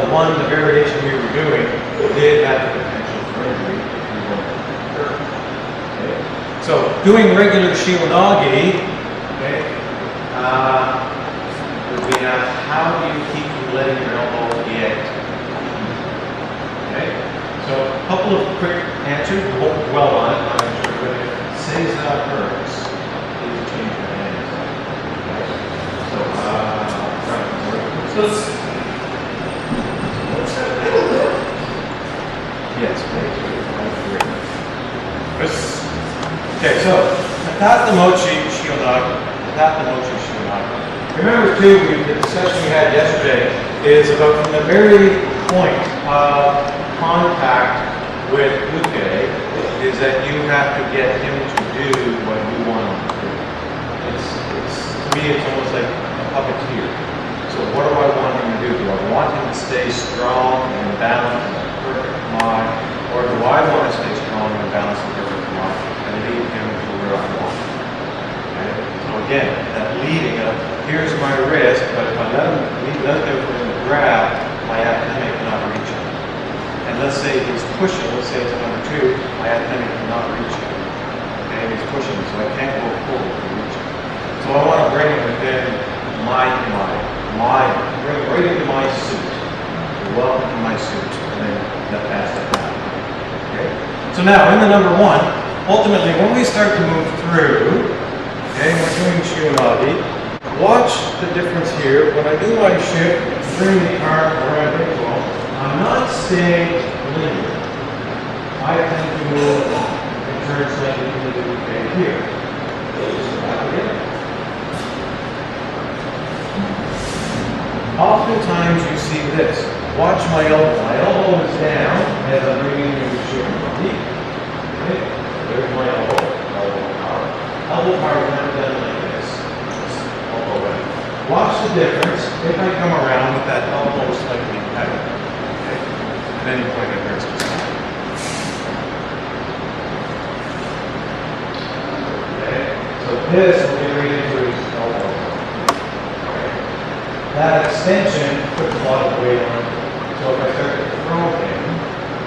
the variation we were doing, did have the potential for injury if you weren't hurt. Okay? So doing regular Shionagi, okay, we have how do you keep from letting your elbow get. Okay? So a couple of quick answers. We won't dwell on it. I'm sure, but if it says that hurts, please change your hands. Okay? So, yes, please. Okay, so Tatsumochi Shionagi. Remember too, the discussion we had yesterday is about from the very point of contact with Uke is that you have to get him to do what you want him to do. To me, it's almost like a puppeteer. So what do I want him to do? Do I want him to stay strong and balanced and perfect mind, or do I want to stay strong and balanced and perfect mind and lead him to where I want him? Okay? So again, that leading of here's my wrist, but if I let him for him to grab, my academic cannot reach him. And let's say he's pushing, let's say it's a number 2, my academic cannot reach him. Okay, he's pushing, so I can't go forward to reach him. So I want to bring him within bring it right into my suit. Welcome to my suit, and then that pass that down. Okay? So now, in the number 1, ultimately, when we start to move through, okay, we're doing Shionagi, watch the difference here. When I do my shift, bring the arm around the ankle, I'm not staying linear. I tend to move and turn slightly into the Uke here. So back again. Oftentimes you see this. Watch my elbow. My elbow is down as I'm bringing you to Shionagi. Okay? There's my elbow. Elbow power. Elbow power comes down like this. Elbow right. Watch the difference if I come around with that elbow slightly better. Okay? At any point it hurts the side. Okay? So this will get right into his elbow. That extension puts a lot of weight on it. So if I start to throw him,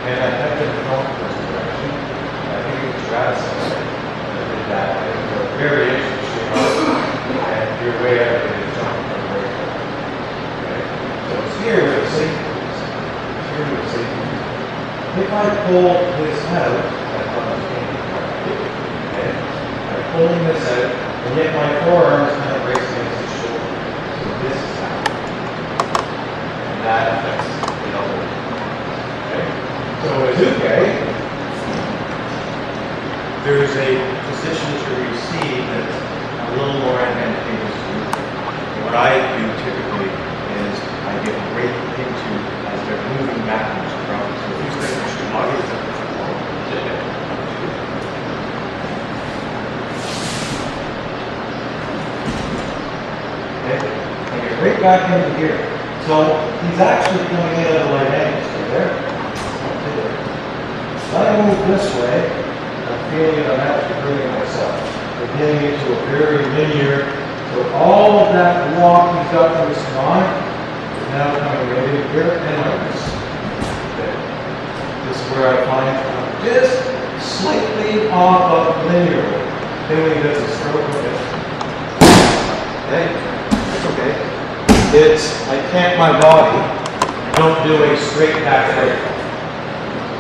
and I have to throw in this direction, I think it was Radisson that did that. It was a variation of Shionagi, and you're way out of the jump from very far. Okay? So it's here where the safety is. It's here where the safety is. If I pull this out, I thought I was going to okay? I'm pulling this out, and yet my forearm is kind of bracing against the shoulder. So this is that affects the elbow. Okay? So as Uke, there's a position to receive that's a little more advantageous to you. What I do typically is I get right into as they're moving backwards from. So if you start to Shionagi, it's up to okay? And get right back into here. So he's actually coming in at a right angle, so there. If I move this way, I'm feeling that I'm actually hurting myself. We're getting into a very linear, so all of that walk he's got from his spine is now coming right in here and like this. Okay. This is where I find I'm just slightly off of linear. Then when he does a stroke with it. Okay? It's okay. It's, I can't my body, don't do a straight back break fall.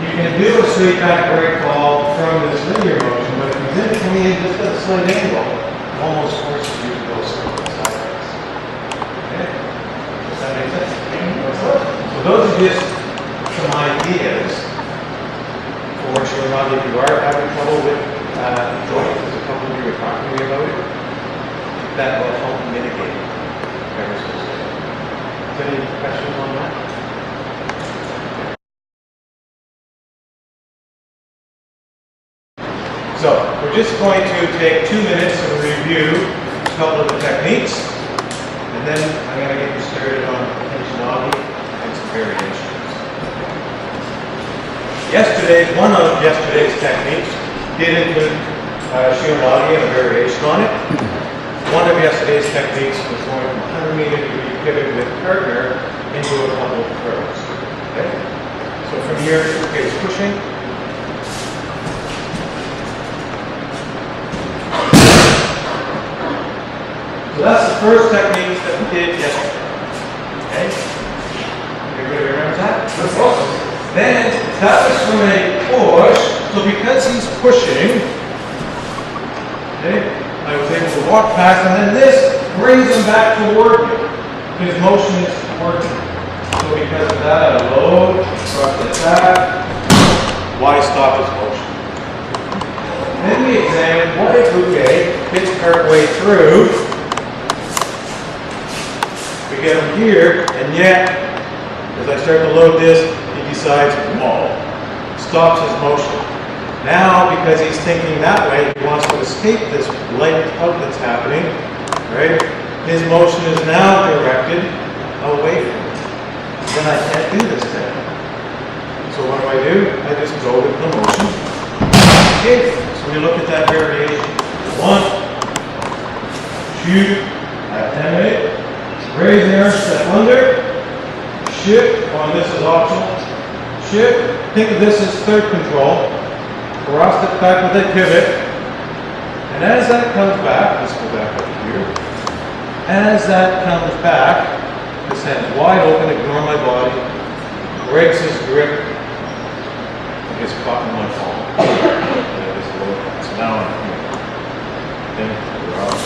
You can do a straight back break fall from this linear motion, but if you then come in just at a slight angle, it almost forces you to go sideways. Okay? Does that make sense? So those are just some ideas for Shionagi. If you are having trouble with joints, there's a couple of you were talking to me about it, that will help mitigate it. Any questions on that? So, we're just going to take 2 minutes to review a couple of the techniques, and then I'm going to get you started on Shionagi and some variations. One of yesterday's techniques did include Shionagi and a variation on it. One of yesterday's techniques was going from 100 meter to be pivoted with partner into a couple of throws. here, okay, he's pushing. So that's the first technique that we did yesterday. Okay? Everybody remember that? Then that was from a push. So because he's pushing, okay, I was able to walk past, and then this brings him back toward me. His motion is toward me. So because of that, I load, start like that. Why stop his motion? Then we examine what if Bouquet hits partway through. We get him here, and yet, as I start to load this, he decides, whoa, stops his motion. Now, because he's thinking that way, he wants to escape this light out that's happening, right? His motion is now directed away from me. Then I can't do this thing. So what do? I just go with the motion. Okay, so we look at that variation. 1, 2, attenuate. Raise the arm, step under, shift, this is optional, shift, think of this as third control, cross it back with a pivot, and as that comes back, let's go back up here, as that comes back, this hand's wide open, ignore my body, breaks his grip, and gets caught in my palm. So now I'm here. Then we're out.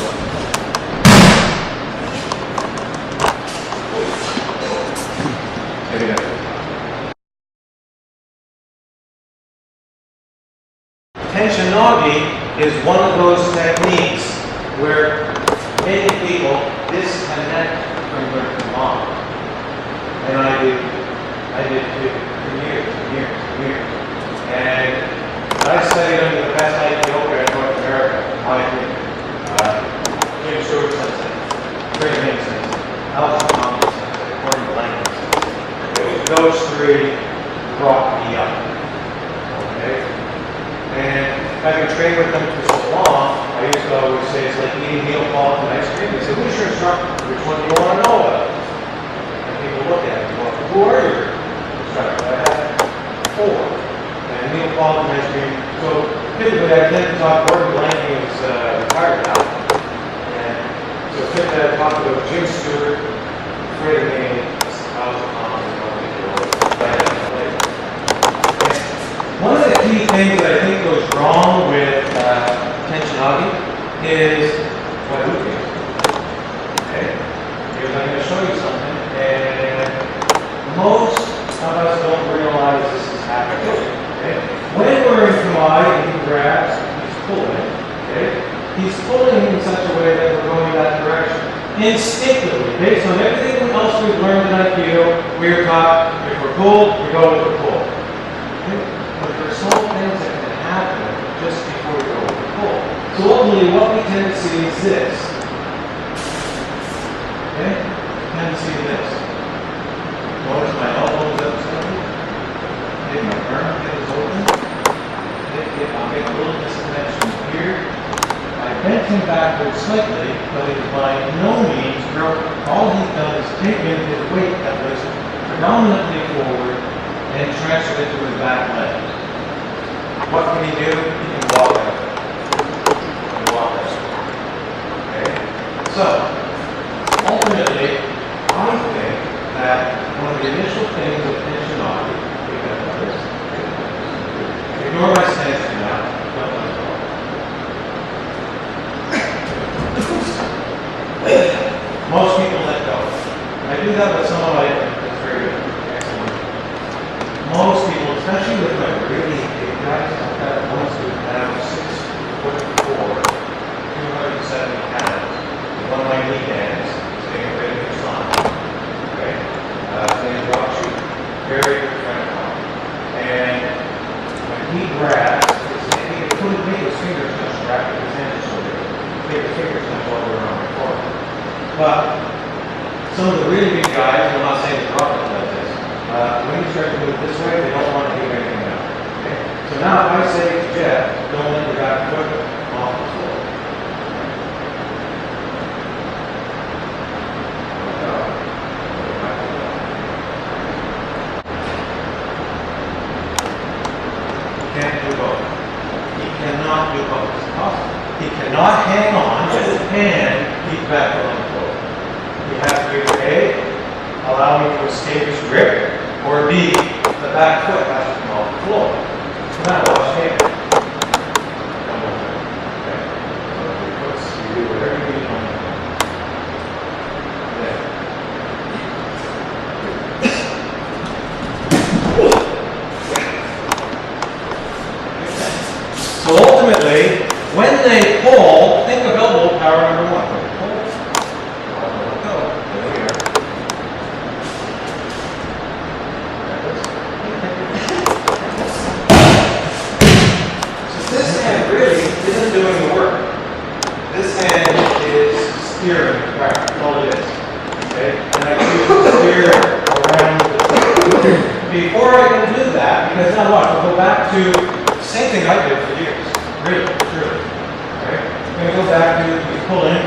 Tensionagi is one of those techniques where many people disconnect from their command. And I did too, for years and years and years. And I studied under the best Ethiopia in North America, my opinion. Jim Stewart Sensei, Trey Ming Sensei, Alpha Thomas Sensei, Gordon Blank Sensei. Those three brought me up. Okay? And having trained with them for so long, I used to always say it's like eating Neapolitan ice cream. They say, who's your instructor? Which one do you want to know about? And people look at me, well, who are your instructors? I have 4. And Neapolitan ice cream. So typically I tend to talk, Gordon Blanking is retired now. And so typically I talk about Jim Stewart, Freddie May, Alpha Thomas, one of the key things that I think goes wrong with tensionagi is what Bouquet is. Okay? Because I'm going to show you something, and most of us don't realize this is happening. Okay? When we're in Kawai and he grabs, he's pulling. Okay? He's pulling in such a way that we're going that direction. Instinctively, based on everything else we've learned in Aikido, we are taught if we're pulled, we go with the pull. Okay? But there's some things that can happen just before we go with the pull. So ultimately, what we tend to see is this. Okay? We tend to see this. Notice my elbow is upside. Okay, my arm is open. Okay, I'll make a little disconnection here. I bent him backwards slightly, but it is by no means broken. All he's done is taken his weight that was predominantly forward and transfer it to his back leg. What can he do? He can walk out. He can walk out. Okay? So, ultimately, I think that one of the initial things with tensionagi, ignore my stance for now. Most people let go. I do that with some of my, that's very good. Most people, especially with my really big guys, like that, ones who have 6'4", 270 pounds, one of my knee bands, staying a bit of his line. Okay? His name is Rob Shoot. Very good friend of mine. And when he grabs, he couldn't make his fingers touch the rack of his hand so good. Make his fingers touch while they're on the floor. But some of the really big guys, I'm not saying that Robert does this, when you start to move this way, they don't want to do anything else. Okay? So now if I say to Jeff, don't let your back foot off the floor. cannot hang on and keep back on the floor. You have to either A, allow me to escape his grip, or B, the back foot has to come off the floor. So now watch here. Okay. So your foot's, you do whatever you need on the floor. There. So ultimately, when they pull, think of elbow power number one. When they pull, let go. There we are. So this hand really isn't doing the work. This hand is steering the car. That's all it is. Okay? And I choose to steer around the tip. Before I can do that, because now watch, we'll go back to the same thing I did for years. Really, truly. Alright? I'm going to go back to the pull in.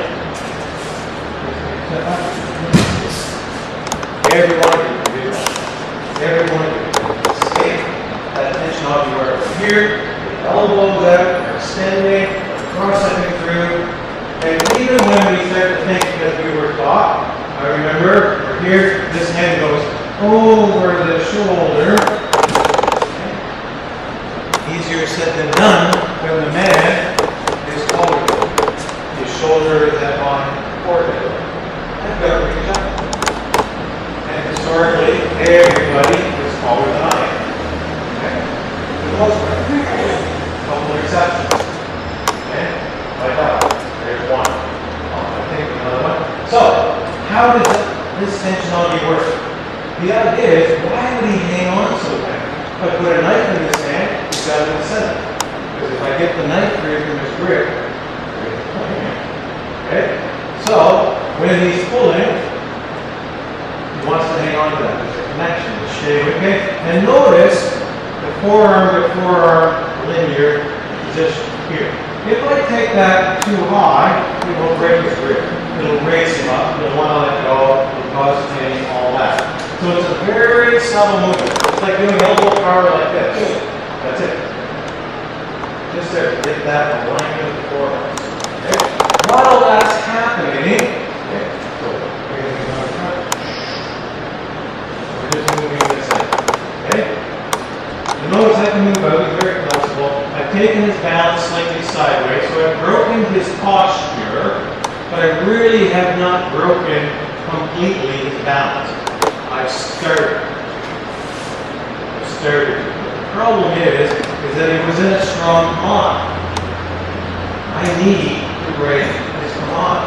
Every one of you can do that. Every one of you can escape that tension off you are from here, the elbows out, they're extending, cross-stepping through. And even when we start to think that we were taught, I remember, we're here, this hand goes over the shoulder. Easier said than done when the man is taller. His shoulder is at my forehead. I've got to reach up. And historically, everybody is taller than I am. Okay? For the most part. A couple of exceptions. Okay? Like that. There's one. I think another one. So, how does this tensionology work? The idea is, why would he hang on so tight? If I put a knife in his hand, he's got it in the center. Because if I get the knife free from his grip, okay? So, when he's pulling, he wants to hang on to that. There's a connection, the shave, okay? And notice the forearm to forearm linear position here. If I take that too high, it will break his grip. It'll raise him up, he'll want to let go, it'll cause pain, all that. So it's a very subtle movement. It's like doing elbow power like this. That's it. Just there, get that alignment of the forearms. Okay? While that's happening, okay, so we're going to go in front. We're just moving this in. Okay? You notice I can move out, he's very flexible. I've taken his balance slightly sideways, so I've broken his posture, but I really have not broken completely his balance. I've started. The problem is that it was in a strong command. I need to break his command.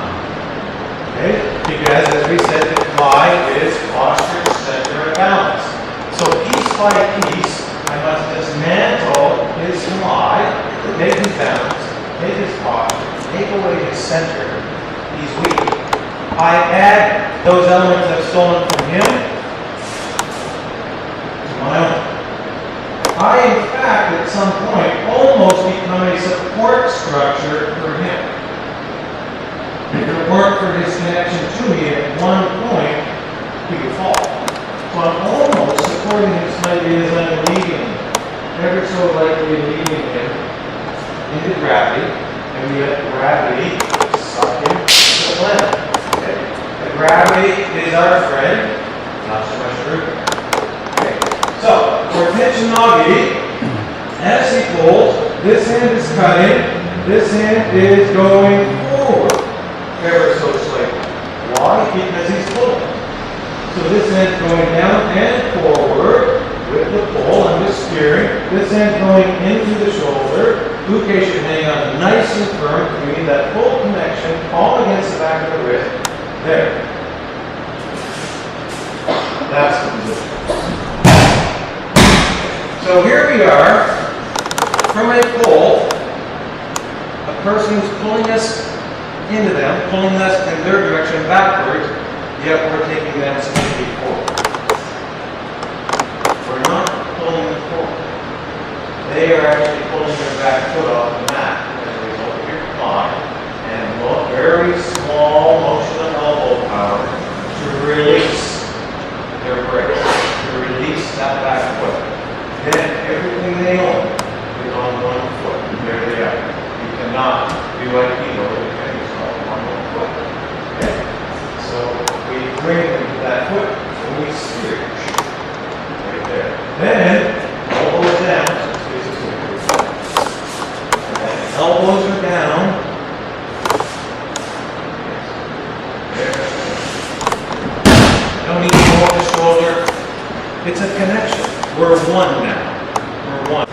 Okay? Because as we said, the fly is posture, center, and balance. So piece by piece, I must dismantle his fly, take his balance, take his posture, take away his center. He's weak. I add those elements I've stolen from him to my own. I, in fact, at some point, almost become a support structure for him. If it weren't for his connection to me at one point, he would fall. So I'm almost supporting him slightly as I'm leading him, ever so lightly leading him into gravity, and we let gravity suck him to the planet. Okay? The gravity is our friend, not so much group. So, for tensionagi, as he pulls, this hand is cutting, this hand is going forward, ever so slightly. Why? Because he's pulling. So this hand's going down and forward with the pull, I'm just steering. This hand's going into the shoulder. Uke should hang on nice and firm. We need that full connection, palm against the back of the wrist. There. That's the position. So here we are, from a pull, a person who's pulling us into them, pulling us in their direction backwards, yet we're taking them slightly forward. We're not pulling them forward. They are actually pulling their back foot off the mat as a result of your climb, and a very small motion of elbow power to release their brakes, to release that back foot. Then everything they own is on one foot. There they are. You cannot do like me. It's a connection. We're one now. We're one.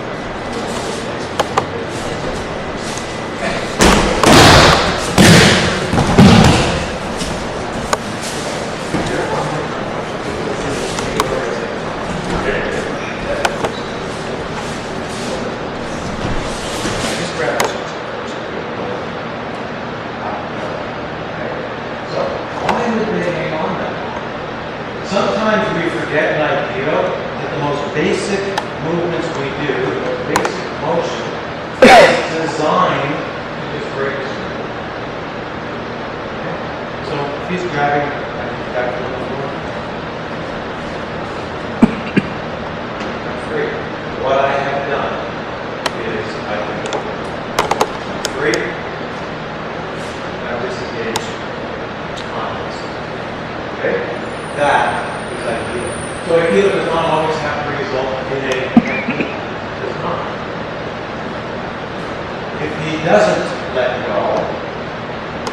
Sometimes we forget an idea that the most basic movements we do, the most basic motion, is designed to just break the screen. Okay? So if he's grabbing, I can back to the floor. That's great. What I have done is I can break, now disengage on this. Okay? That is ideal. So ideal does not always have to result in a technique. It does not. If he doesn't let go,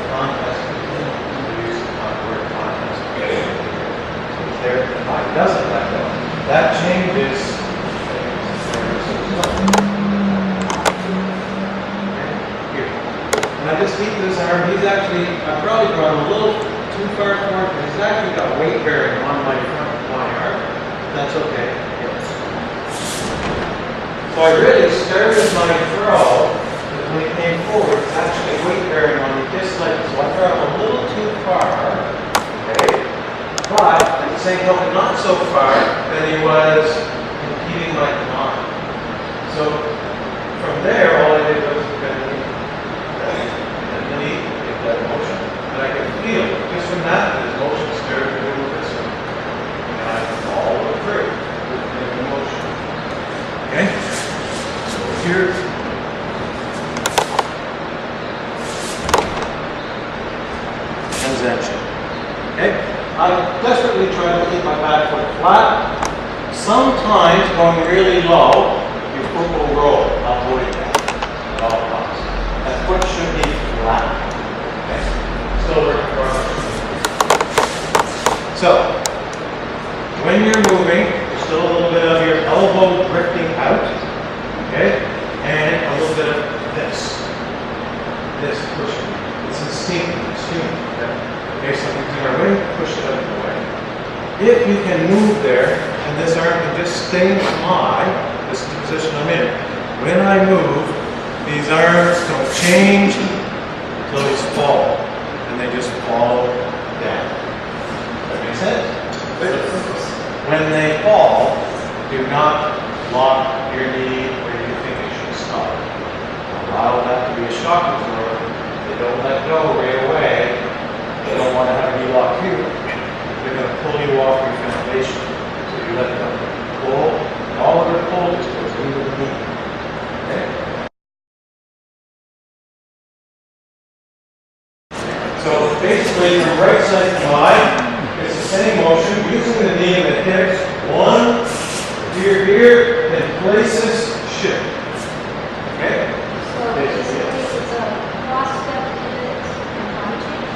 contest continues to use the word contest. So it's there. If he doesn't let go, that changes. Here. When I just keep this arm, he's actually, I probably brought him a little too far forward, but he's actually got weight bearing on my front of my arm. That's okay. Yes. So I really started my throw, but when he came forward, it's actually weight bearing on me this leg. So I throw him a little too far. Okay? But at the same time, not so far that he was impeding my command. So from there, all I did was bend the knee. And the knee, get that motion. And I could feel, just from that, this motion started to move this way. And I can follow it through with the motion. Okay? So here. Transaction. Okay? I desperately try to keep my back foot flat. Sometimes, going really low, your foot will roll. I'll avoid that at all costs. That foot should be flat. So, when you're moving, there's still a little bit of your elbow drifting out, okay, and a little bit of this pushing. It's instinctive, okay, something's in our way, push it out of the way. If you can move there, and this arm can just stay high, this is the position I'm in. When I move, these arms don't change until these fall. And they just fall down. That makes sense? When they fall, do not lock your knee where you think it should stop. Allow that to be a shock absorber. They don't let go right away. They don't want to have a knee lock here. They're going to pull you off your foundation. So you let them pull, and all of their pull just goes into the knee. Okay? So basically, from right side to eye, it's the same motion, using the knee and the hips. One, here, then places, shift. Okay? So basically, it's a cross step pivot and punching.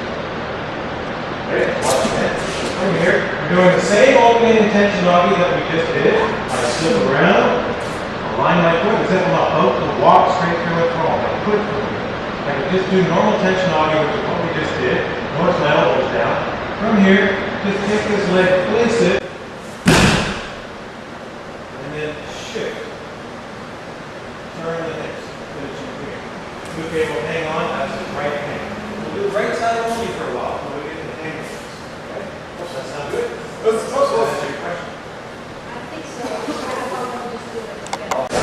Okay, watch that. From here, we're doing the same opening intentionagi that we just did. I slip around, align my foot as if I'm about to walk straight through a throw. I could I can just do normal tensionagi, which is what we just did. Notice my elbows down. From here, just take this leg, place it, and then shift. Turn the hips, finishing here. Okay, well hang on, that's the right hand. We'll do right side only for a while, until we get to the hang of this. Okay? Does that sound good? Does that answer your question? I think so. I thought we'll just do it together.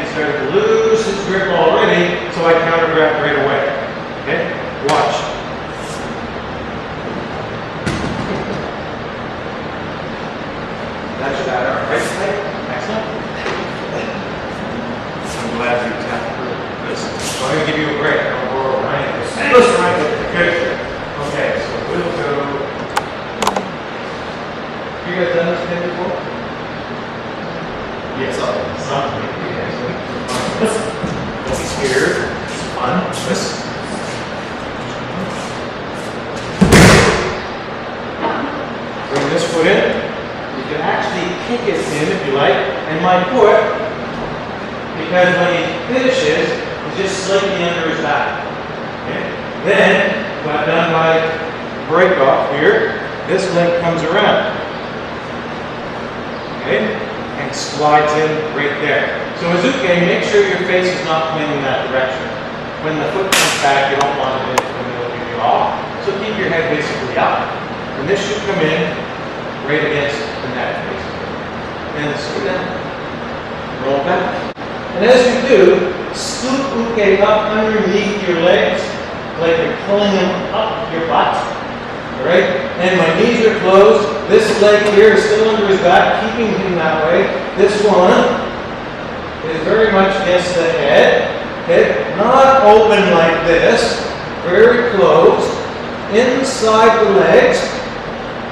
he started to lose his grip already, so I counter-grabbed right away. Okay? Watch. That's that arm, right? Excellent. I'm glad you tapped through this. So I'm going to give you a break. I'm going to go over this. Listen, right there. Good. Okay, so we'll go. You guys done this thing before? Yes. Something. Listen. Don't be scared. It's fun. Listen. Bring this foot in. You can actually kick it in if you like. And my foot, because when he finishes, he's just slightly under his back. Okay? Then, when I've done my break off here, this leg comes around. Okay? And slides in right there. So Azuke, make sure your face is not pointing in that direction. When the foot comes back, you don't want it in the middle of your jaw. So keep your head basically up. And this should come in right against the neck, basically. And slow down. Roll back. And as you do, scoop uke up underneath your legs, like you're pulling them up your butt. Alright? And my knees are closed. This leg here is still under his back, keeping him that way. This one is very much against the head. Okay? Not open like this. Very closed. Inside the legs.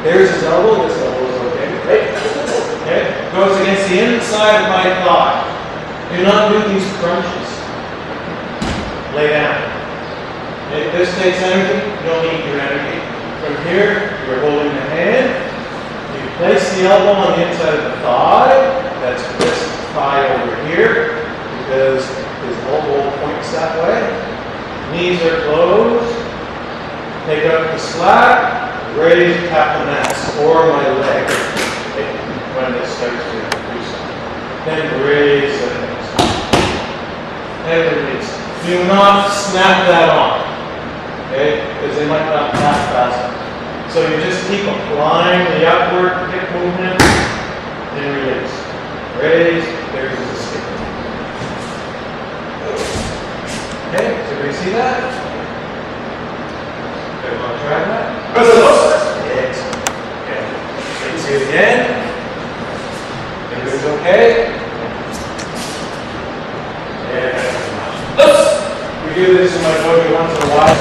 There's his elbow. This elbow is okay. Right? Okay? Goes against the inside of my thigh. Do not do these crunches. Lay down. If this takes energy, you don't need your energy. From here, you're holding the hand. You place the elbow on the inside of the thigh. That's this thigh over here, because his elbow points that way. Knees are closed. Take up the slack. Raise, tap the mats, or my leg. When this starts to do something. Then raise the legs. And release. Do not snap that on. Okay? Because they might not tap fast enough. So you just keep applying the upward hip movement and release. Raise, there's the skip. Okay, so everybody see that? Everyone want to try that? Yes. Okay. So you see it again. Everybody's okay? Yeah. We do this in my dojo once in a while.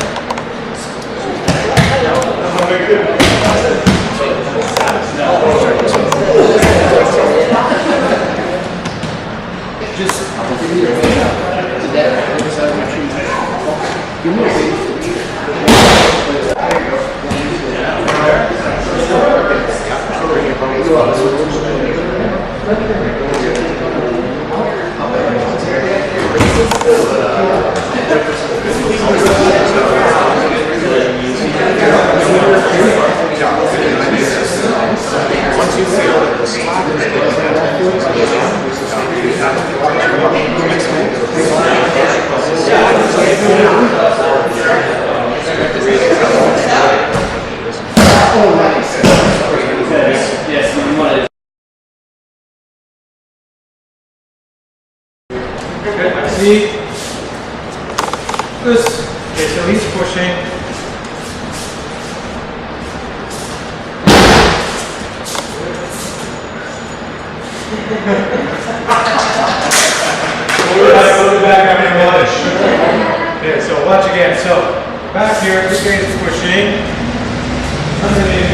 Just give me your way out. Give me a way. Once you feel that the slab is Oh, nice. Yes, you want to. Good. See? This. Okay, so he's pushing. We'll be back after lunch. Okay, so watch again. So back here, this guy is pushing. Underneath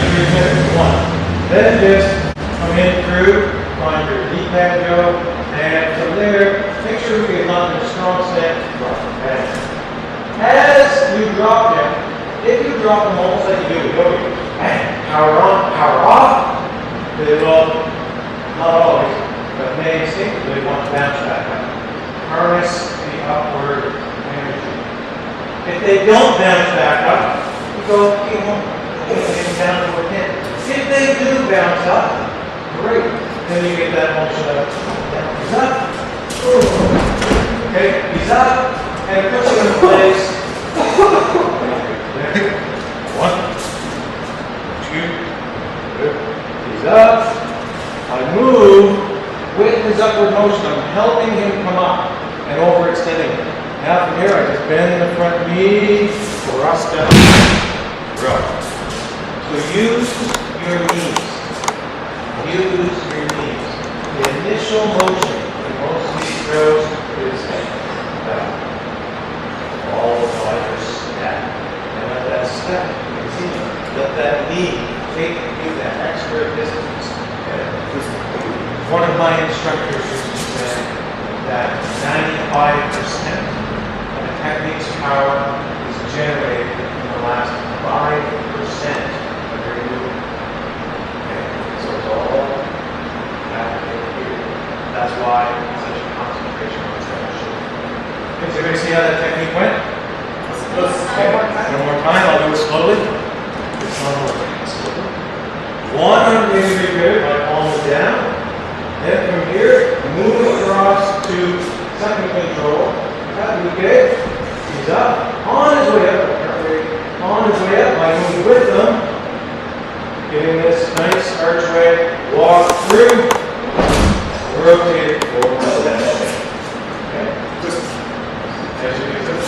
one. Then just come in through, find your D-pad go, and from there, make sure we get on a strong stance. Okay. As you drop him, if you drop him almost like you do with yoga, power on, power off, they will, not always, but may instinctively want to bounce back up. Harness the upward energy. If they don't bounce back up, you go, down to a 10. If they do bounce up, great. Then you get that motion of down. He's up. Okay, he's up. And push him in place. One, two, he's up. I move with his upward motion. I'm helping him come up. and overextending. Now from here, I just bend the front knee, cross down, row. So use your knees. Use your knees. The initial motion in most of these throws is down. All the way to step. And let that step continue. Let that knee take you that extra distance. Okay? One of my instructors used to say that 95% of the technique's power is generated in the last 5% of your movement. Okay? So it's all happening here. That's why such a concentration on tension. Okay, so everybody see how that technique went? Okay. One more time, I'll do it slowly. This one more time, slowly. One arm is very good, my palm is down. Then from here, move across to second control. That would be good. He's up. On his way up. On his way up. I move with them. Getting this nice archway. Walk through. Rotate it forward. Okay? Just as you do this.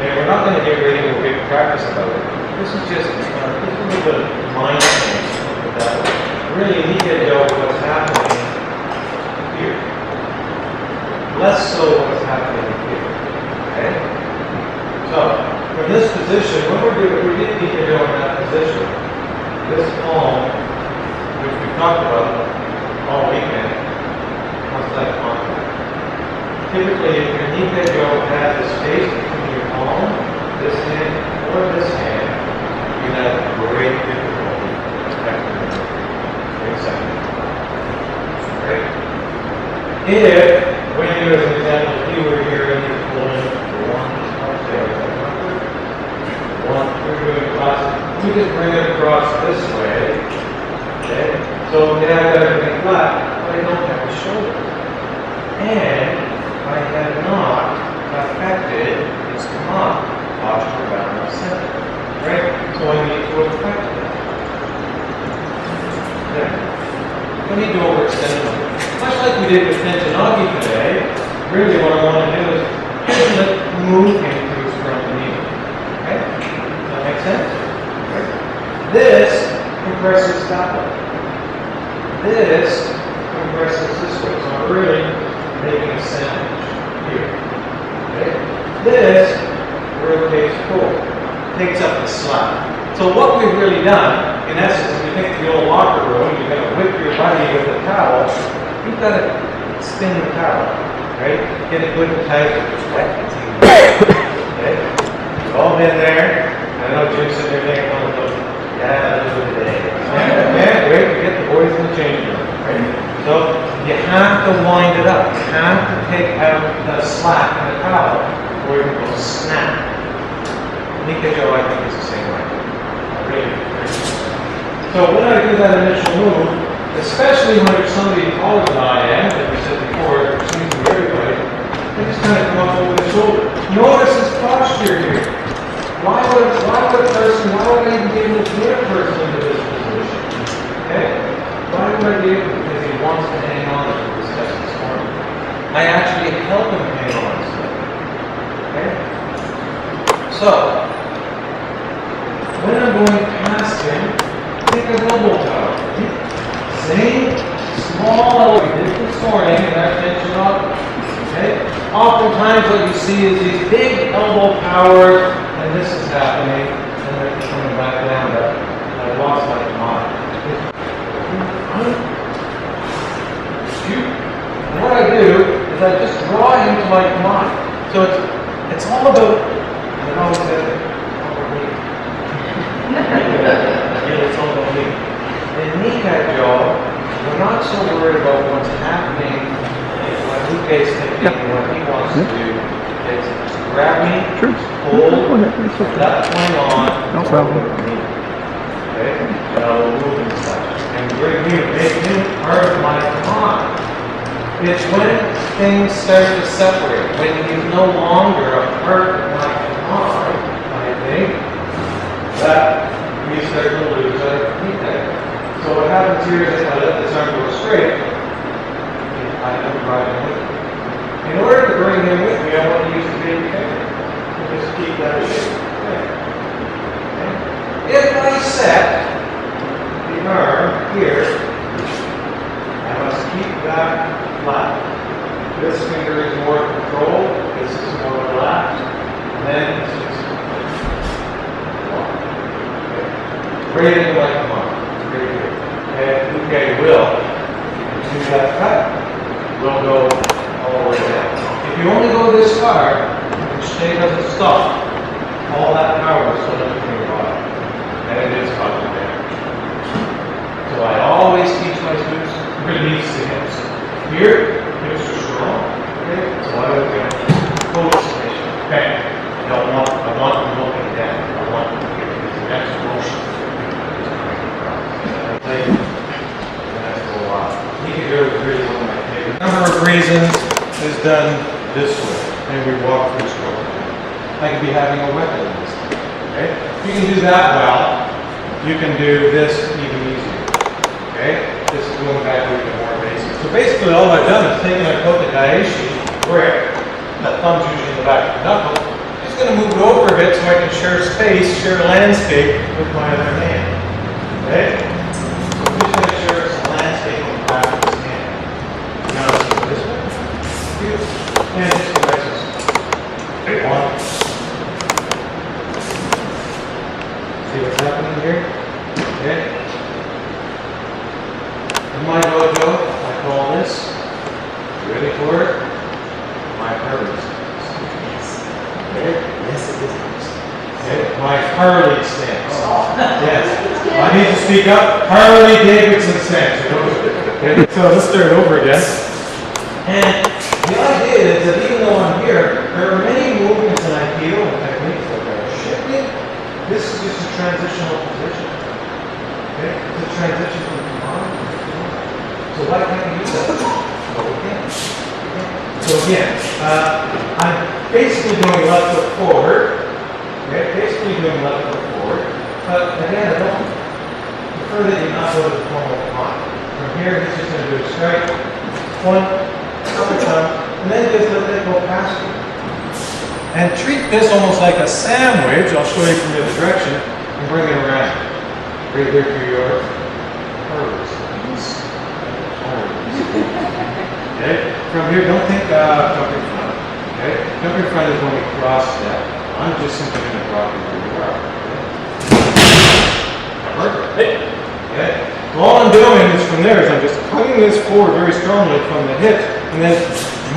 We're not going to get ready to big practice about it. This is just a little bit of mind change. Really need to know what's happening here. Less so what's happening here. Okay? So, from this position, what we didn't need to know in that position, this palm, which we talked about all weekend, what's that contact? Typically, if your knee go has the space between your palm, this hand, or this hand, you have great difficulty protecting it. Wait a second. Right? If, when you, as an example, if you were here and you're pulling one, we're doing across, you just bring it across this way. Okay? So they have everything flat, but they don't have a shoulder. And I have not affected its command posture around the center. Right? So I need to affect that. There. I need to overextend them. Much like we did with Tensionagi today, really what I want to do is just move him to his front knee. Okay? Does that make sense? Okay. This compresses that way. This compresses this way. So I'm really making a sandwich here. Okay? This rotates forward, takes up the slack. So what we've really done, in essence, if you think of the old locker room, you're going to whip your buddy with a towel, you've got to spin the towel, right? Get it good and tight, it's wet, it's even okay? We've all been there. I know Jim's sitting there thinking, yeah, those are the days. Yeah, wait to get the boys in the changing room, right? So you have to wind it up. You have to take out the slack in the towel, or it will snap. Nikkejo, I think, is the same way. Really. So when I do that initial move, especially when there's somebody taller than I am, as we said before, it seems to be everybody, I just kind of come up over the shoulder. Notice his posture here. Why would I even be able to get a person into this position? Okay? Why would I be able to? Because he wants to hang on to his this morning. I actually help him hang on to it. Okay? So, when I'm going past him, take a elbow tower. Same small elbow. We did this morning, and that tension up. Okay? Oftentimes what you see is these big elbow powers, and this is happening, and they're coming back down. I lost my mind. And what I do is I just draw him to my command. So it's It's all about, and it always says it, over me. Yeah, it's all about me. In kneecap jaw, we're not so worried about what's happening, what Luke's thinking, and what he wants to do. It's grab me, hold, that point on, No problem. okay? And I will move inside. And bring me, make him part of my command. It's when things start to separate, when he's no longer a part of my command, I think, that we start to lose our kneecap. So what happens here is if I let this arm go straight, I have to drive him with me. In order to bring him with me, I want to use the baby finger. Just keep that shape. Okay. If I set the arm here, I must keep that flat. This finger is more controlled, this is more relaxed, and then this is right into my command. Right here. And okay, will do that cut, will go all the way down. If you only go this far, the shade doesn't stop. All that power is still in your body. And it is causing damage. So I always teach my students release the hips. Here, hips are strong. Okay? So I would go full extension. Okay. I want them looking down. I want them to get this next motion. Really one of my favorite. A number of reasons is done this way, and we walk through stroke. I could be having a weapon in this thing. Okay? If you can do that well, you can do this even easier. Okay? This is going back to even more basic. So basically all I've done is taken a Koka Daishi, where the thumb's usually in the back of the knuckle. I'm just going to move it over a bit so I can share space, share landscape with my other hand. Okay? So I'm just going to share some landscape on the back of this hand. Now let's go this way. Two. And just go back to this way. One. See what's happening here? Okay. In my dojo, I call this, you ready for it? My Harley stance. Okay? Yes, it is. Okay? My Harley stance. Yes. I need to speak up. Harley Davidson stance. Okay? So let's start over again. And the idea is that even though I'm here, there are many movements in Aikido and techniques that are shifting. This is just a transitional position. Okay? It's a transition from command to command. So why can't we use that? Well, we can. So again, I'm basically doing left foot forward. Okay? Basically doing left foot forward. But again, I don't prefer that you not go to the formal command. From here, he's just going to do a strike. One, upper thumb, and then just let it go past you. And treat this almost like a sandwich. I'll show you from the other direction and bring it around. Right here to your curves. Okay? From here, don't think jump in front. Okay? Jump in front is when we cross step. I'm just simply going to drop you where you are. Okay? Okay? All I'm doing is from there is I'm just hugging this forward very strongly from the hips and then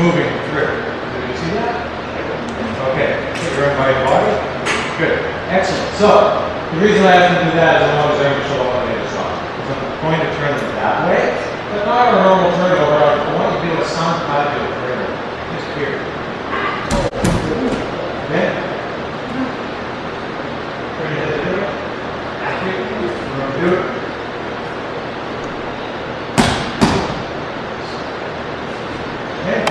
moving through. Did you see that? Okay. You're in my body? Good. Excellent. So, the reason I have to do that is I want to show up on the other side. So I'm going to turn it that way, but not a normal turn over. I want to do a sound positive turn. Just here. Okay? Turn your head to it. We're going to do it. Okay?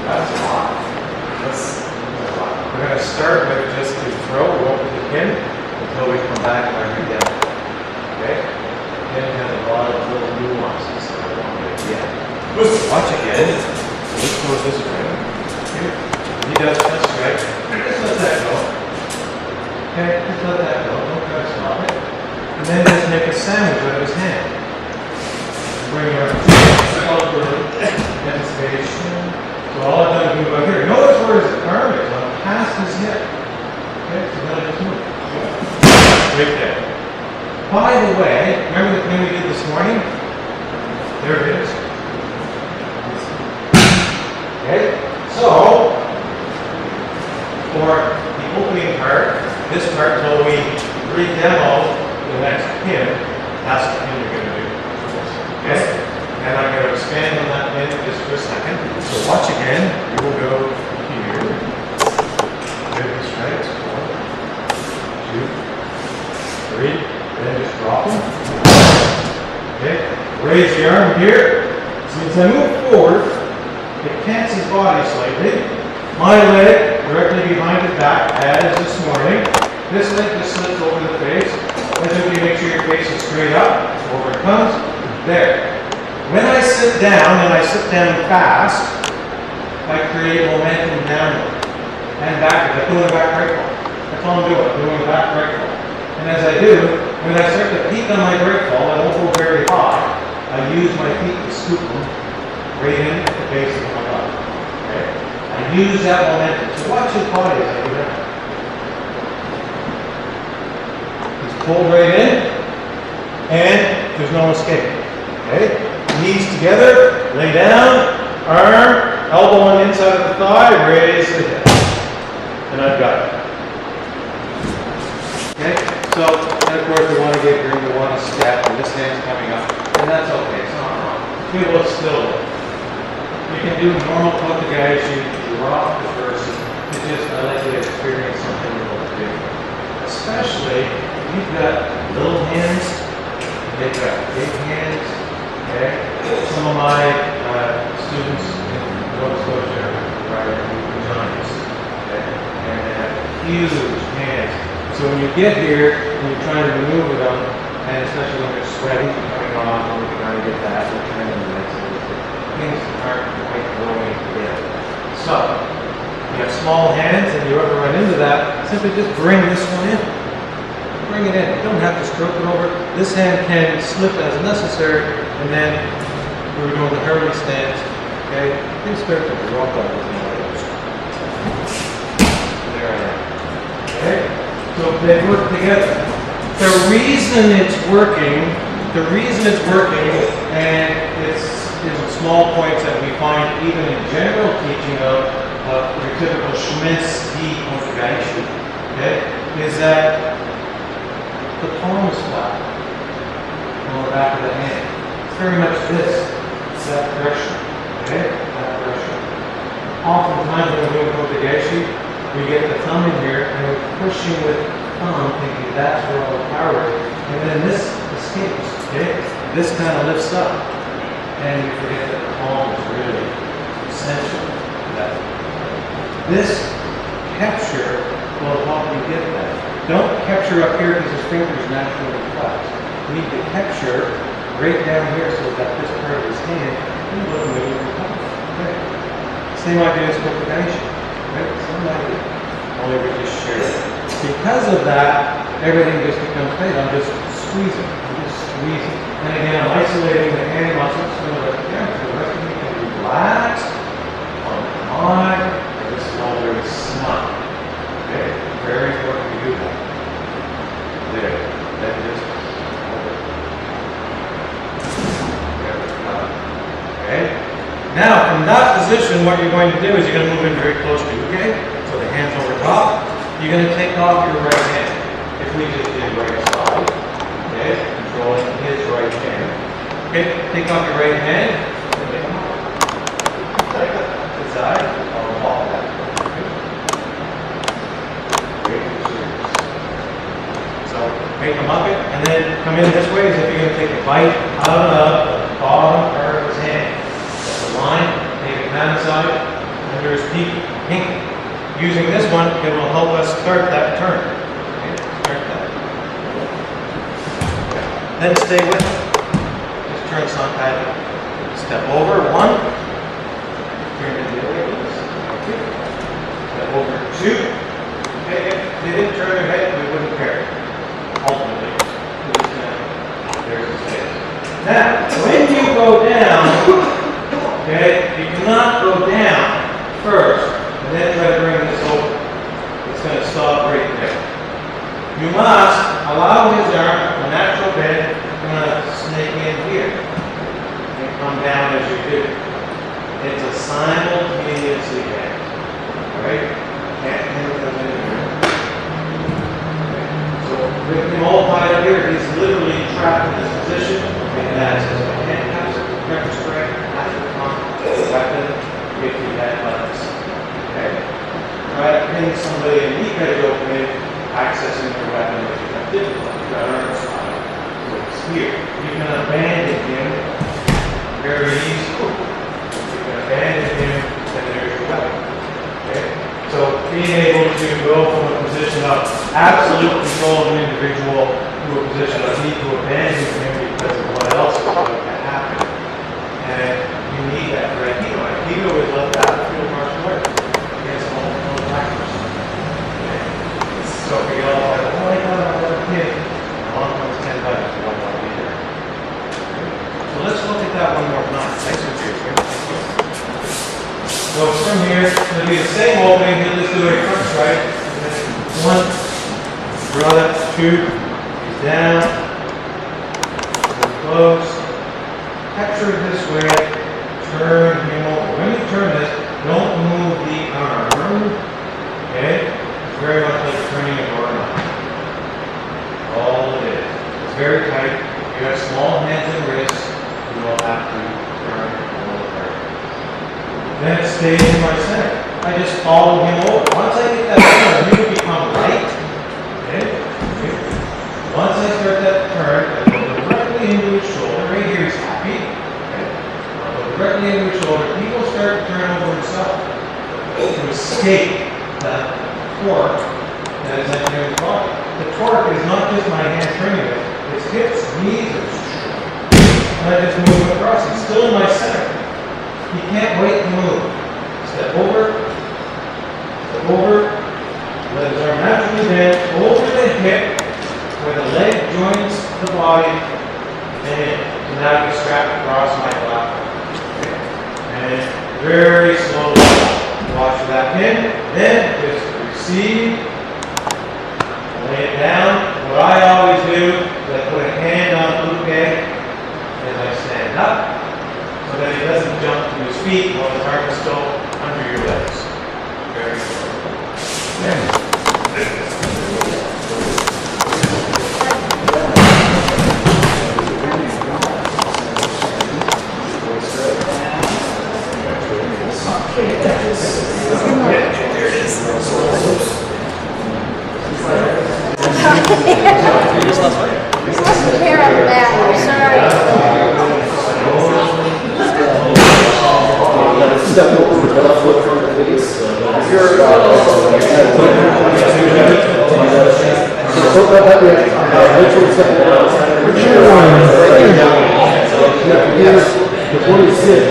That's a lot. That's a lot. We're going to start with just the throw, rope with the pin, until we come back and bring it down. Okay? Pin has a lot of little nuances that I want to get. Yeah. Watch again. This goes this way. Here. He does this, right? Just let that go. Okay? Just let that go. Don't try to stop it. And then just make a sandwich out of his hand. Bring your shoulder, anticipation. So all I've done is move out here. Notice where his arm is. I'm past his hip. Okay, so then I just move. Right there. By the way, remember the thing we did this morning? There it is. Okay, so for the opening part, this part till we re-demo the next pin. That's the pin you're going to do. Okay? And I'm going to expand on that pin just for a second. So watch again. You will go here. Good, that's right. 1, 2, 3. Then just drop them. Okay? Raise the arm here. So as I move forward, it cants his body slightly. My leg directly behind his back, as this morning. This leg just slips over the face. As you make sure your face is straight up. Over it comes. There. When I sit down, and I sit down fast, I create momentum downward. And backward. I'm doing a back right fall. That's all I'm doing. I'm doing a back right fall. And as I do, when I start to peak on my brake fall, I don't go very high. I use my feet to scoop them right in at the base of my body. Okay? I use that momentum. So watch his body as I do that. He's pulled right in, and there's no escape. Okay? Knees together, lay down, arm, elbow on the inside of the thigh, raise the hip. And I've got it. Okay? So, and of course we want to get here, we want to step, and this hand's coming up. And that's okay, it's not wrong. We will still. You can do normal kotegaeshi, rock the person. It's just, I like to experience something a little different. Especially if you've got little hands, they've got big hands. Okay? Some of my students in Nova Scotia are giants. Okay? And they have huge hands. So when you get here and you're trying to maneuver them, and especially when they're sweaty, coming off, and you're trying to get that, you're trying to things aren't quite going together. So, you have small hands and you ever run into that, simply just bring this one in. Bring it in. You don't have to stroke it over. This hand can slip as necessary, and then we're doing the Harley stance. Okay? You start to drop on with the There I am. Okay? So they work together. The reason it's working, and it's small points that we find even in general teaching of your typical Schmitz D kotegaeshi, okay, is that the palm is flat on the back of the hand. It's very much this, that pressure, okay, that pressure. Oftentimes when we're doing kotegaeshi, we get the thumb in here and we're pushing with the thumb, thinking that's where all the power is, and then this escapes, okay? This kind of lifts up. And you forget that the palm is really essential to that. This capture will help you get that. Don't capture up here because his fingers naturally flex. You need to capture right down here so that this part of his hand is a little move and come. Okay. Same idea as kotegaeshi. Right? Same idea. Only we just share it. Because of that, everything just becomes tight. I'm just squeezing. And again, I'm isolating the hand muscles so that the rest of you can relax on the mind, and this is all very snug. Okay? Very important to do that. There. That just okay? Now, from that position, what you're going to do is you're going to move in very close to you, okay? So the hand's over top. You're going to take off your right hand. If we just did right side, okay? Controlling his right hand. Okay, take off your right hand. To the side. I'll follow that. Okay. So make them up it, and then come in this way as if you're going to take a bite out of the bottom part of his hand. That's the line. Take it down the side. Under his peak. Using this one, it will help us start that turn. Okay, start that. Then stay with it. Just turn side. Step over, 1. Turn it the other way. Step over, 2. Okay, if they didn't turn their head, we wouldn't care. Ultimately. There's the stairs. Now, when you go down, okay, you cannot go down first and then try to bring this over. It's going to stop right there. You must allow his arm, a natural bend, to snake in here and come down as you do. It's a simultaneous event. Alright? Can't handle the try to pin somebody in deep edge opening, accessing their weapon, which is difficult. You got arms looks here. You can abandon him very easily. You can abandon him, and there's your weapon. Okay? So being able to go from a position of absolute control of an individual to a position of need to abandon him because of what else is going to happen. And you need that for Aikido. Aikido is a battlefield martial arts against all factors. Okay? So if you all like, oh my God, I'm going to hit, long comes 10 buttons, you don't want to be there. So let's look at that one more time. Thanks for your So from here, it'll be the same opening, he'll just do a front strike. One, draw that, two, he's down, close, capture it this way, turn him over. When you turn this, don't move the arm, okay? It's very much like turning a doorknob. All it is. It's very tight. If you have small hands and wrists, you will have to turn it over. Then it stays in my center. I just follow him over. Once I get that turn, he will become light. Okay? Once I start that turn, I go directly into his shoulder. Right here he's happy. Okay? I go directly into his shoulder. He will start to turn over himself to escape that torque that is entering his body. The torque is not just my hand turning it. It's hips, knees, and I just move him across. He's still in my center. He can't wait to move. Step over, let his arm naturally bend over the hip where the leg joins the body, and so now you strap across my platform. Okay. And very slowly watch that pin, then just receive, lay it down. What I always do is I put a hand on Luke as I stand up, so that he doesn't jump to his feet while his arm is still under your legs. Very good. Let's care of that. Sorry. Step over the left foot from the face. Before you sit,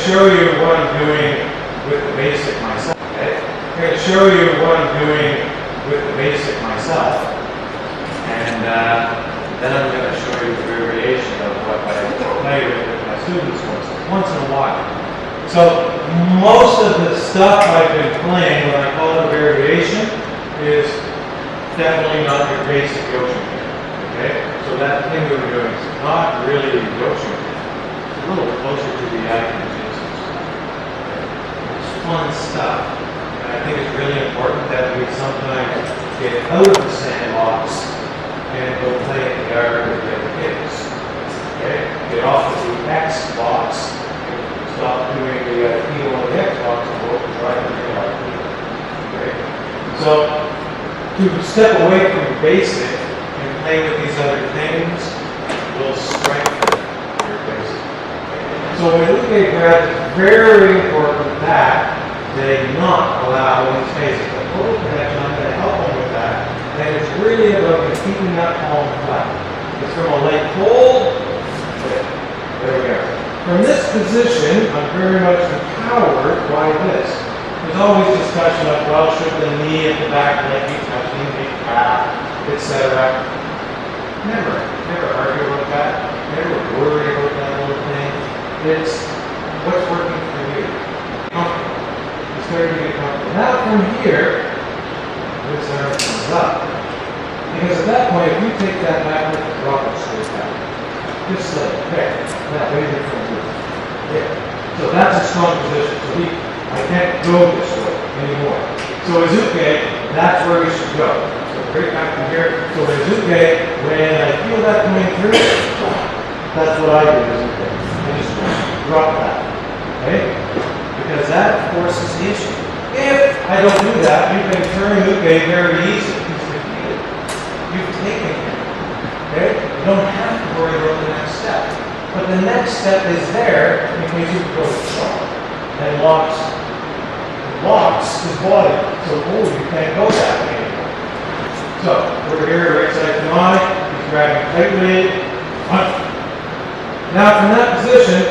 show you what I'm doing with the basic myself. Okay? I'm going to show you what I'm doing with the basic myself. And then I'm going to show you the variation of what I play with my students once in a while. So most of the stuff I've been playing, when I call it a variation, is definitely not your basic Yoshin. Okay? So that thing we were doing is not really Yoshin. It's a little closer to the Aikido. Fun stuff. And I think it's really important that we sometimes get out of the sandbox and go play in the yard with the other kids. Okay? Get off of the Xbox, stop doing the Aikido on the Xbox and go and try to do Aikido. Okay? So, to step away from the basic and play with these other things will strengthen your basic. So when Luke grabs, it's very important that they not allow his basic. The total connection, I'm going to help him with that. And it's really about keeping that palm flat. It's from a light hold. There we go. From this position, I'm very much empowered by this. There's always discussion of, well, should the knee and the back leg be touching the calf, etc. Never argue about that. Never worry about that little thing. It's what's working for you. Comfortable. It's going to be comfortable. Now from here, this arm comes up. Because at that point, if you take that back, with the drop it straight back. Just like, okay, now raise it from here. There. So that's a strong position. So I can't go this way anymore. So Azuke, that's where we should go. So right back from here. So Azuke, when I feel that coming through, that's what I do, Azuke. I just drop that. Okay? Because that forces the issue. If I don't do that, you can turn Azuke very easily. He's defeated. You've taken him. Okay? You don't have to worry about the next step. But the next step is there in case you go to shot and locks his body. So, you can't go that way anymore. So, over here, right side demonic, he's grabbing tightly. Now, from that position,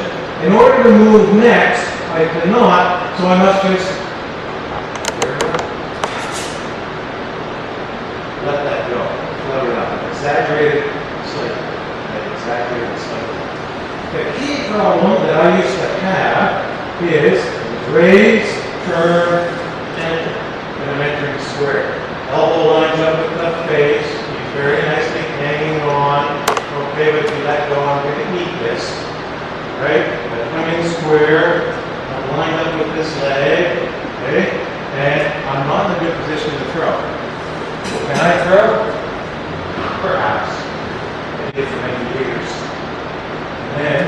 in order to move next, I cannot, so I must just let that go. Let it up. Exaggerate it slightly. Exaggerate it slightly. The key problem that I used to have is raise, turn, enter. And I'm entering square. Elbow lines up with the face. He's very nicely hanging on. Okay, but if you let go, I'm going to eat this. Right? I'm coming square. I'm lined up with this leg. Okay? And I'm not in a good position to throw. Can I throw? Perhaps. I did for many years. And then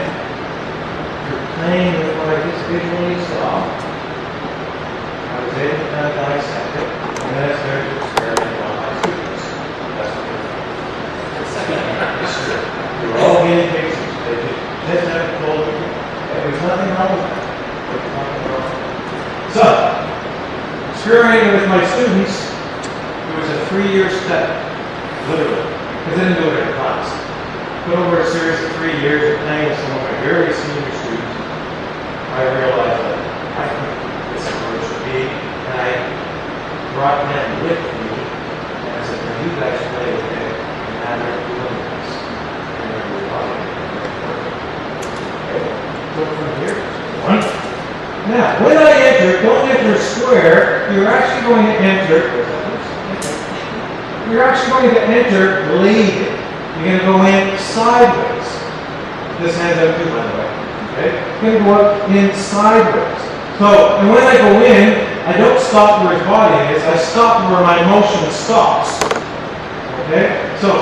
you're playing with what I just visually saw. I was able to kind of dissect it, and then I started to experiment on my students. That's what they were all guinea pigs. They just never told me. There was nothing wrong with that. There was nothing wrong with that. So, experimenting with my students, it was a 3-year step, literally, because I didn't do it in class. But over a series of 3 years of playing with some of my very senior students, I realized that I think this is where it should be, and I brought them with me, and I said, now you guys play with it, and now they're doing this, and they're relying on it. Okay, so from here, one. Now, when I enter, don't enter square, you're actually going to enter, bladed. You're going to go in sideways. This hand's out too, by the way. Okay? You're going to go up in sideways. So, and when I go in, I don't stop where his body is, I stop where my motion stops. Okay? So,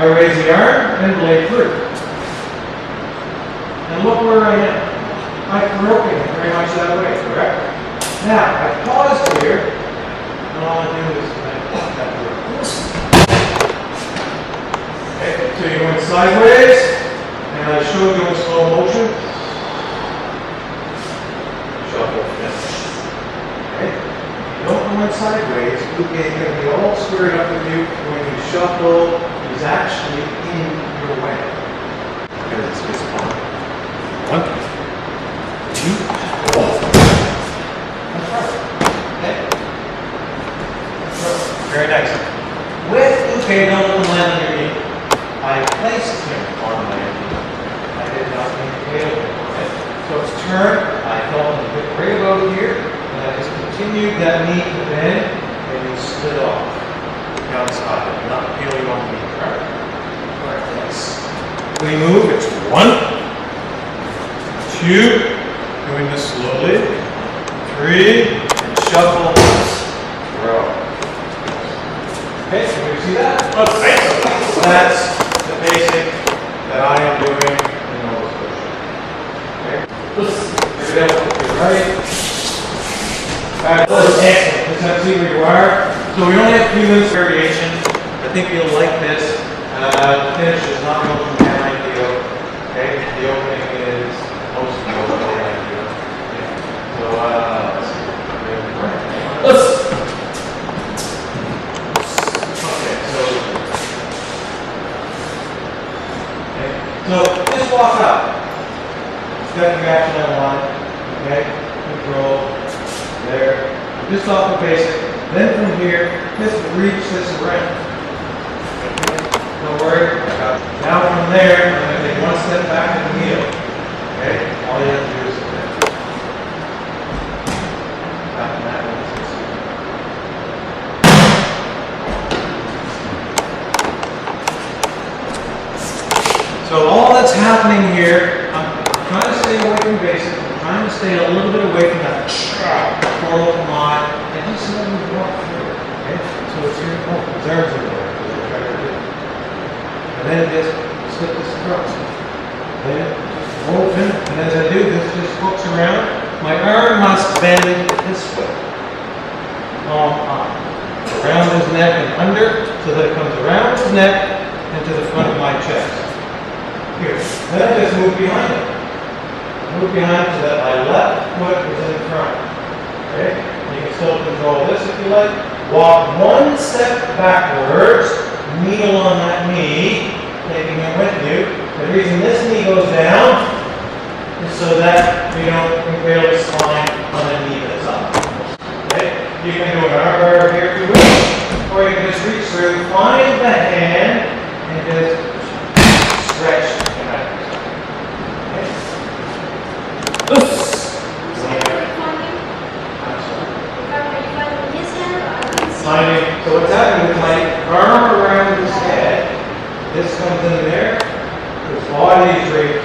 I raise the arm and blade through. And look where I am. I'm groping very much that way, correct? Now, I pause here, and all I do is that through. Okay, so you're going sideways, and I showed you in slow motion. Shuffle, finish. Okay? You don't go in sideways, Luke is going to be all squared up with you. When you shuffle, he's actually in your way. Because it's his arm. 1, 2, 4. That's right. Okay? Very nice. With Uke, don't land on your knee. I placed him on my knee. I did not inhale him. Okay? So it's turned. I felt him a bit right about here, and I just continued that knee to bend, and you slid off. Downside. I'm not feeling on me. Alright, nice. We move. It's 1, 2, doing this slowly. 3, and shuffle. Throw. Okay, so you see that? Okay. So that's the basic that I am doing in Nova Scotia. Okay? You're able to your right. Excellent. Let's see where you are. So we only have 3 minutes variation. I think you'll like this. The finish is not going to be an ideal. Okay? The opening is most of the opening ideal. Okay. So let's see. So just walk up. Step reaction on one. Okay? Control. There. Just off the basic. Then from here, just reach this around. Don't worry. Now from there, I'm going to take one step back and kneel. Okay? All you have to do is sit there. Back in that one. So all that's happening here, I'm trying to stay away from basic. I'm trying to stay a little bit away from that formal command, and just let me walk through it. Okay? So it's here. Oh, his arms are there. And then just slip this across. Then open, and as I do this, just hooks around. My arm must bend this way. Palm on. Around his neck and under, so that it comes around his neck and to the front of my chest. Here. Then I just move behind it. Move behind so that my left foot is in front. Okay? You can still control this if you like. Walk one step backwards. Kneel on that knee, taking it with you. The reason this knee goes down is so that we don't impale the spine on the knee that's up. Okay? You can do an arm bar here if you wish, or you can just reach through, find the hand, and just stretch the back. Okay? Oops. Finding, so what's happening with my arm around his head, this comes in there, his body is draped